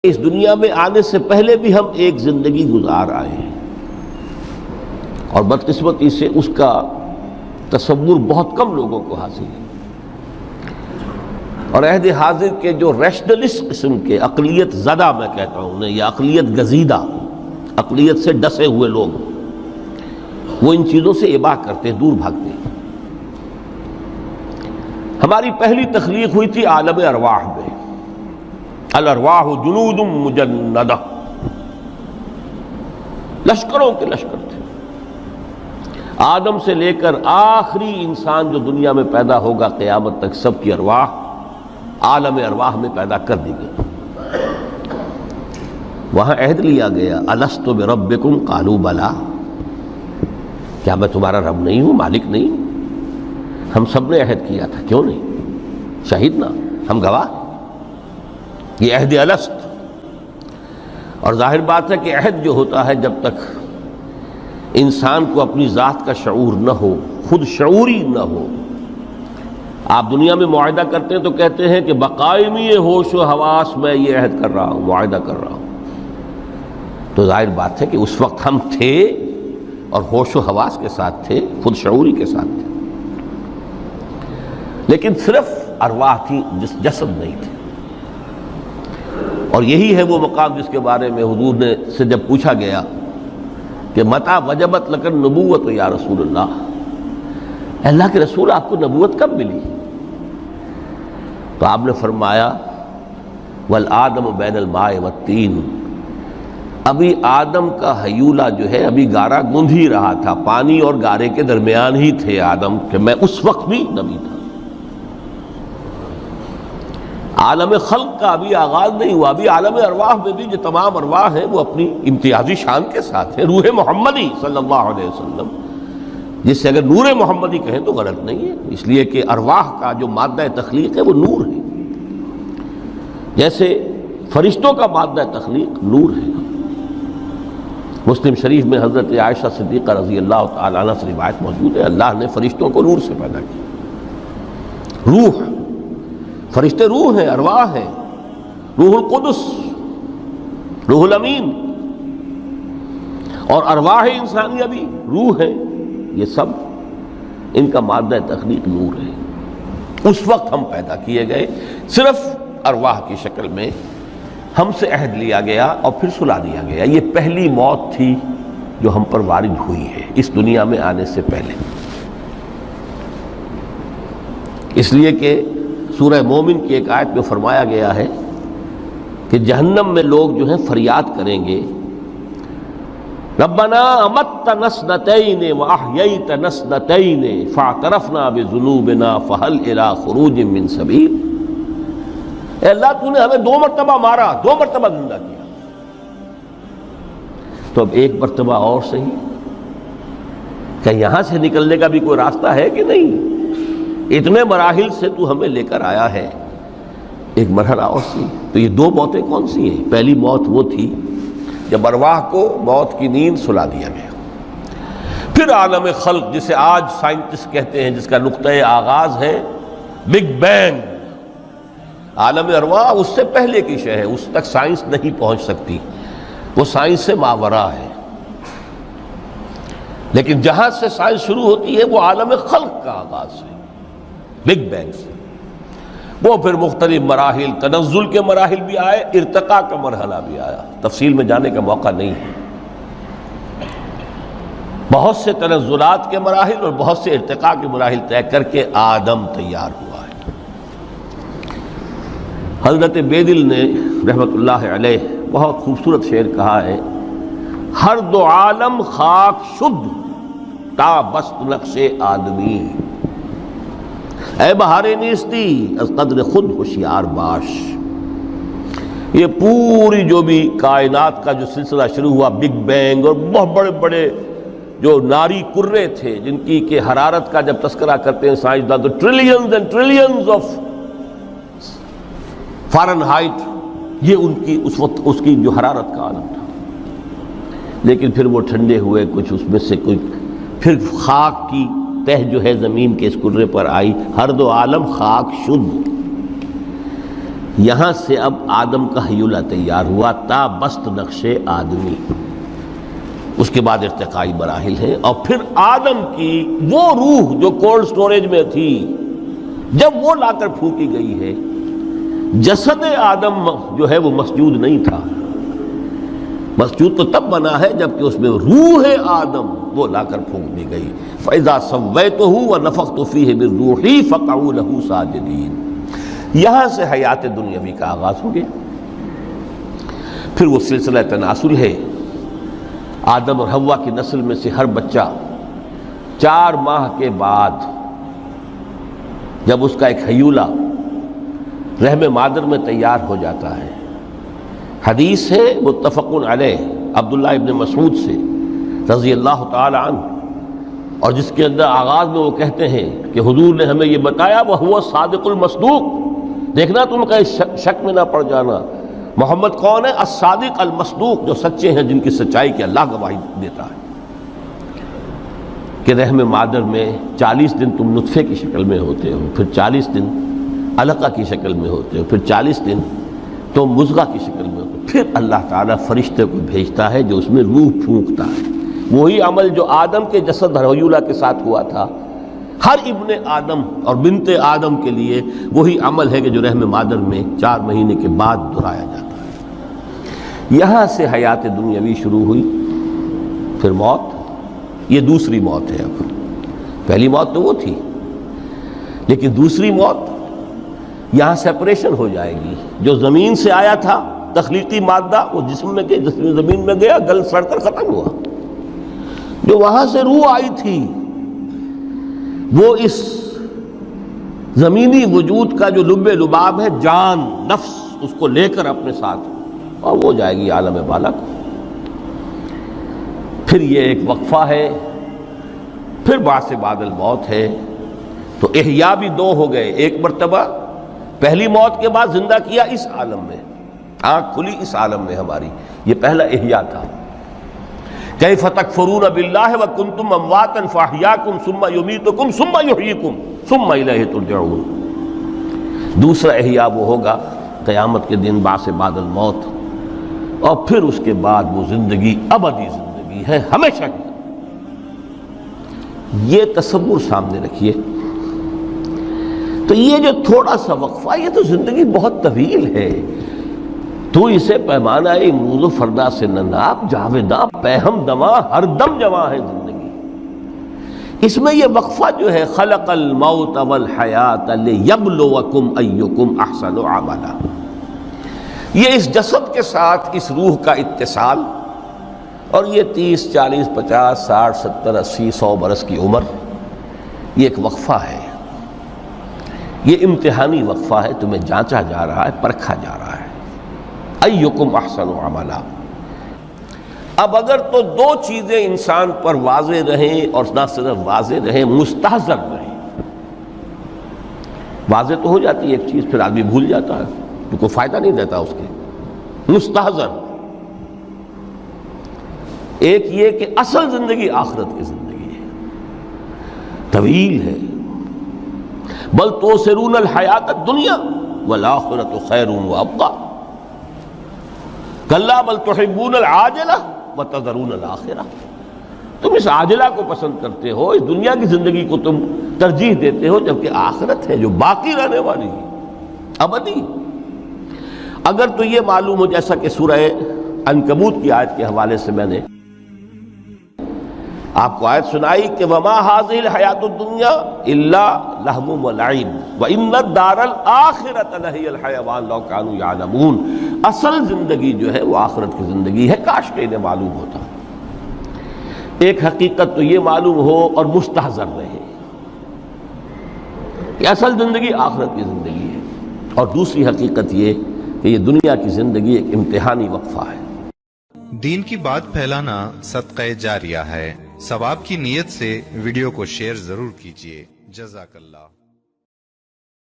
اس دنیا میں آنے سے پہلے بھی ہم ایک زندگی گزار آئے ہیں اور بدقسمتی سے اس کا تصور بہت کم لوگوں کو حاصل ہے، اور عہد حاضر کے جو ریشنلسٹ قسم کے اقلیت زدہ میں کہتا ہوں انہیں، یا اقلیت گزیدہ، اقلیت سے ڈسے ہوئے لوگ، وہ ان چیزوں سے اباع کرتے، دور بھاگتے ہیں۔ ہماری پہلی تخلیق ہوئی تھی عالم ارواح میں، الارواح جنود مجندہ، لشکروں کے لشکر تھے۔ آدم سے لے کر آخری انسان جو دنیا میں پیدا ہوگا قیامت تک، سب کی ارواح عالم ارواح میں پیدا کر دی گئی۔ وہاں عہد لیا گیا، الست بربکم قالوا بلا، کیا میں تمہارا رب نہیں ہوں، مالک نہیں ہوں؟ ہم سب نے عہد کیا تھا، کیوں نہیں؟ شہید نا، ہم گواہ۔ یہ عہد الست، اور ظاہر بات ہے کہ عہد جو ہوتا ہے جب تک انسان کو اپنی ذات کا شعور نہ ہو، خود شعوری نہ ہو۔ آپ دنیا میں معاہدہ کرتے ہیں تو کہتے ہیں کہ بقائمی ہوش و حواس میں یہ عہد کر رہا ہوں، معاہدہ کر رہا ہوں، تو ظاہر بات ہے کہ اس وقت ہم تھے اور ہوش و حواس کے ساتھ تھے، خود شعوری کے ساتھ تھے، لیکن صرف ارواح تھی، جسد نہیں تھے۔ اور یہی ہے وہ مقام جس کے بارے میں حضور نے سے جب پوچھا گیا کہ متى وجبت لک النبوۃ یا رسول اللہ، اللہ کے رسول آپ کو نبوت کب ملی؟ تو آپ نے فرمایا والآدم بین الماء والطین، ابھی آدم کا حیولہ جو ہے ابھی گارا گوندھ ہی رہا تھا، پانی اور گارے کے درمیان ہی تھے آدم، کہ میں اس وقت بھی نبی تھا۔ عالم خلق کا ابھی آغاز نہیں ہوا، ابھی عالم ارواح میں بھی جو تمام ارواح ہیں وہ اپنی امتیازی شان کے ساتھ ہیں۔ روح محمدی صلی اللہ علیہ وسلم، جس سے اگر نور محمدی کہیں تو غلط نہیں ہے، اس لیے کہ ارواح کا جو مادہ تخلیق ہے وہ نور ہے، جیسے فرشتوں کا مادہ تخلیق نور ہے۔ مسلم شریف میں حضرت عائشہ صدیقہ رضی اللہ تعالی عنہ سے روایت موجود ہے، اللہ نے فرشتوں کو نور سے پیدا کیا۔ روح، فرشتے روح ہیں، ارواح ہیں، روح القدس، روح الامین، اور ارواح انسانیہ بھی روح ہے، یہ سب ان کا مادہ تخلیق نور ہے۔ اس وقت ہم پیدا کیے گئے، صرف ارواح کی شکل میں ہم سے عہد لیا گیا اور پھر سلا دیا گیا۔ یہ پہلی موت تھی جو ہم پر وارد ہوئی ہے اس دنیا میں آنے سے پہلے، اس لیے کہ سورہ مومن کی ایک آیت میں فرمایا گیا ہے کہ جہنم میں لوگ جو ہیں فریاد کریں گے، ربنا امتنا اثنتین واحییتنا اثنتین فاعترفنا بذنوبنا فہل الی خروج من سبیل۔ اے اللہ، تو نے ہمیں 2 مرتبہ مارا، 2 مرتبہ زندہ کیا، تو اب 1 مرتبہ اور صحیح، کہ یہاں سے نکلنے کا بھی کوئی راستہ ہے کہ نہیں؟ اتنے مراحل سے تو ہمیں لے کر آیا ہے، ایک مرحلہ اور سی۔ تو یہ 2 موتیں کون سی ہیں؟ پہلی موت وہ تھی جب ارواح کو موت کی نیند سلا دیا گیا۔ پھر عالم خلق، جسے آج سائنٹسٹ کہتے ہیں، جس کا نقطۂ آغاز ہے بگ بینگ، عالم ارواح اس سے پہلے کی شے ہے، اس تک سائنس نہیں پہنچ سکتی، وہ سائنس سے ماوراء ہے۔ لیکن جہاں سے سائنس شروع ہوتی ہے وہ عالم خلق کا آغاز ہے، بگ بینگ سے۔ وہ پھر مختلف مراحل، تنزل کے مراحل بھی آئے، ارتقاء کا مرحلہ بھی آیا، تفصیل میں جانے کا موقع نہیں ہے۔ بہت سے تنزلات کے مراحل اور بہت سے ارتقاء کے مراحل طے کر کے آدم تیار ہوا ہے۔ حضرت بیدل نے رحمت اللہ علیہ بہت خوبصورت شعر کہا ہے، ہر 2 عالم خاک شد تا بست نقش آدمی، اے بہار نیستی از قدر خود ہوشیار باش۔ یہ پوری جو بھی کائنات کا جو سلسلہ شروع ہوا، بگ بینگ، اور بہت بڑے بڑے جو ناری کرے تھے جن کی کہ حرارت کا جب تذکرہ کرتے ہیں سائنسدان تو trillions and trillions of foreign height, یہ ان کی اس وقت اس کی جو حرارت کا عالم تھا، لیکن پھر وہ ٹھنڈے ہوئے، کچھ اس میں سے کوئی، پھر خاک کی تہ جو ہے زمین کے اس کرے پر آئی، ہر 2 عالم خاک شد۔ یہاں سے اب آدم کا حیولہ تیار ہوا، تا بست نقش آدمی، اس کے بعد ارتقائی مراحل ہیں، اور پھر آدم کی وہ روح جو کولڈ سٹوریج میں تھی جب وہ لا کر پھونکی گئی ہے، جسد آدم جو ہے وہ مسجود نہیں تھا، مسجود تو تب بنا ہے جبکہ اس میں روح آدم وہ لا کر پھونک دی گئی۔ فَإِذَا سَوَّيْتُهُ وَنَفَخْتُ فِيهِ مِن رُوحِي فَقَعُوا لَهُ سَاجِدِينَ۔ یہاں سے حیات دنیاوی کا آغاز ہو گیا۔ پھر وہ سلسلہ تناسل ہے، آدم اور حوا کی نسل میں سے ہر بچہ 4 ماہ کے بعد جب اس کا ایک حیولہ رحم مادر میں تیار ہو جاتا ہے، حدیث ہے متفق علیہ عبداللہ ابن مسعود سے رضی اللہ تعالی عنہ، اور جس کے اندر آغاز میں وہ کہتے ہیں کہ حضور نے ہمیں یہ بتایا وَهُوَ الصادق المصدوق، دیکھنا تم کہیں شک میں نہ پڑ جانا، محمد کون ہے؟ الصادق المصدوق، جو سچے ہیں، جن کی سچائی کی اللہ گواہی دیتا ہے، کہ رحم مادر میں 40 دن تم نطفے کی شکل میں ہوتے ہو، پھر 40 دن علقہ کی شکل میں ہوتے ہو، پھر 40 دن تو مضغہ کی شکل میں ہوتے ہو، پھر اللہ تعالیٰ فرشتے کو بھیجتا ہے جو اس میں روح پھونکتا ہے۔ وہی عمل جو آدم کے جسد حیولہ کے ساتھ ہوا تھا، ہر ابن آدم اور بنت آدم کے لیے وہی عمل ہے کہ جو رحم مادر میں 4 مہینے کے بعد دہرایا جاتا ہے۔ یہاں سے حیات دنیاوی شروع ہوئی، پھر موت، یہ دوسری موت ہے۔ اب پہلی موت تو وہ تھی، لیکن دوسری موت یہاں سیپریشن ہو جائے گی۔ جو زمین سے آیا تھا تخلیقی مادہ، وہ جسم میں گیا، جسم زمین میں گیا، گل سڑ کر ختم ہوا۔ جو وہاں سے روح آئی تھی وہ اس زمینی وجود کا جو لب لباب ہے، جان، نفس، اس کو لے کر اپنے ساتھ، اور وہ جائے گی عالم بالا کو۔ پھر یہ ایک وقفہ ہے، پھر بعث بعد الموت ہے۔ تو احیاء بھی 2 ہو گئے، ایک مرتبہ پہلی موت کے بعد زندہ کیا اس عالم میں، آنکھ کھلی اس عالم میں ہماری، یہ پہلا احیاء تھا۔ کیف تکفرون باللہ وکنتم امواتا فاحیاکم ثم یمیتکم ثم یحییکم ثم الیہ ترجعون۔ دوسرا احیاء وہ ہوگا قیامت کے دن، بعث بعد الموت، اور پھر اس کے بعد وہ زندگی ابدی زندگی ہے، ہمیشہ کی۔ یہ تصور سامنے رکھیے۔ تو یہ جو تھوڑا سا وقفہ، یہ تو زندگی بہت طویل ہے، تو اسے پیمانہ امروز و فردا سے نہ ناپ، جاویداں پیہم دماں، ہر دم جواں ہے زندگی۔ اس میں یہ وقفہ جو ہے، خلق الموت والحیات لیبلوکم ایکم احسن عملا، یہ اس جسد کے ساتھ اس روح کا اتصال، اور یہ 30 40 50 60 70 80 100 برس کی عمر، یہ ایک وقفہ ہے، یہ امتحانی وقفہ ہے، تمہیں جانچا جا رہا ہے، پرکھا جا رہا ہے۔ ایکم احسن عملا۔ اب اگر تو 2 چیزیں انسان پر واضح رہیں، اور نہ صرف واضح رہیں، مستحضر رہیں۔ واضح تو ہو جاتی ہے ایک چیز، پھر آدمی بھول جاتا ہے، تو کوئی فائدہ نہیں دیتا اس کے۔ مستحضر ایک یہ کہ اصل زندگی آخرت کی زندگی ہے، طویل ہے۔ بل توثرون الحیات الدنیا والآخرۃ خیر وابقیٰ، کلا بل تحبون العاجلہ وتذرون الآخرہ، تم اس عاجلہ کو پسند کرتے ہو، اس دنیا کی زندگی کو تم ترجیح دیتے ہو، جبکہ آخرت ہے جو باقی رہنے والی ہے، ابدی۔ اگر تو یہ معلوم ہو، جیسا کہ سورہ عنکبوت کی آیت کے حوالے سے میں نے آپ کو آیت سنائی کہ وما هذه الحیات الدنیا الا لہو ولعب وان الدار الاخرۃ لہی الحیوان لو کانوا یعلمون، اصل زندگی جو ہے وہ آخرت کی زندگی ہے، کاش کہ انہیں معلوم ہوتا۔ ایک حقیقت تو یہ معلوم ہو اور مستحضر رہے کہ اصل زندگی آخرت کی زندگی ہے، اور دوسری حقیقت یہ کہ یہ دنیا کی زندگی ایک امتحانی وقفہ ہے۔ دین کی بات پھیلانا صدقہ جاریہ ہے، ثواب کی نیت سے ویڈیو کو شیئر ضرور کیجیے۔ جزاک اللہ۔